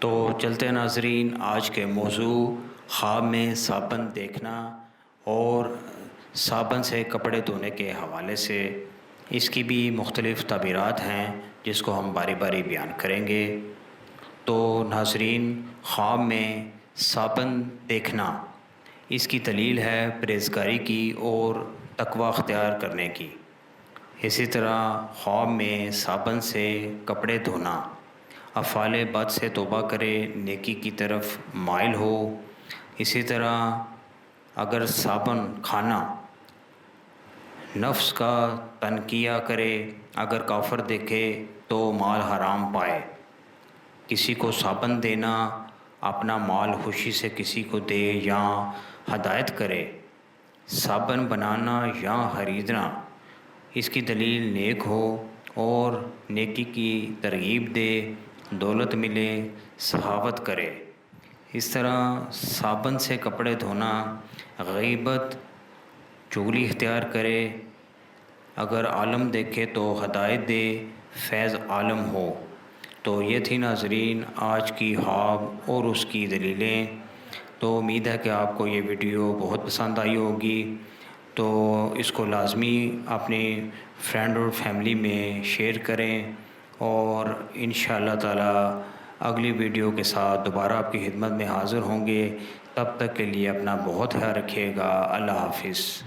تو چلتے ہیں ناظرین، آج کے موضوع خواب میں صابن دیکھنا اور صابن سے کپڑے دھونے کے حوالے سے اس کی بھی مختلف تعبیرات ہیں جس کو ہم باری باری بیان کریں گے۔ تو ناظرین، خواب میں صابن دیکھنا، اس کی دلیل ہے پرہیزگاری کی اور تقوی اختیار کرنے کی۔ اسی طرح خواب میں صابن سے کپڑے دھونا افعال بد سے توبہ کرے، نیکی کی طرف مائل ہو۔ اسی طرح اگر صابن کھانا نفس کا تنقیہ کرے، اگر کافر دیکھے تو مال حرام پائے۔ کسی کو صابن دینا، اپنا مال خوشی سے کسی کو دے یا ہدایت کرے۔ صابن بنانا یا خریدنا، اس کی دلیل نیک ہو اور نیکی کی ترغیب دے، دولت ملے، سخاوت کرے۔ اس طرح صابن سے کپڑے دھونا غیبت، چغلی اختیار کرے، اگر عالم دیکھے تو ہدایت دے، فیض عالم ہو۔ تو یہ تھی ناظرین آج کی خواب اور اس کی دلیلیں۔ تو امید ہے کہ آپ کو یہ ویڈیو بہت پسند آئی ہوگی، تو اس کو لازمی اپنی فرینڈ اور فیملی میں شیئر کریں، اور انشاءاللہ تعالی اگلی ویڈیو کے ساتھ دوبارہ آپ کی خدمت میں حاضر ہوں گے۔ تب تک کے لیے اپنا بہت خیال رکھیے گا۔ اللہ حافظ۔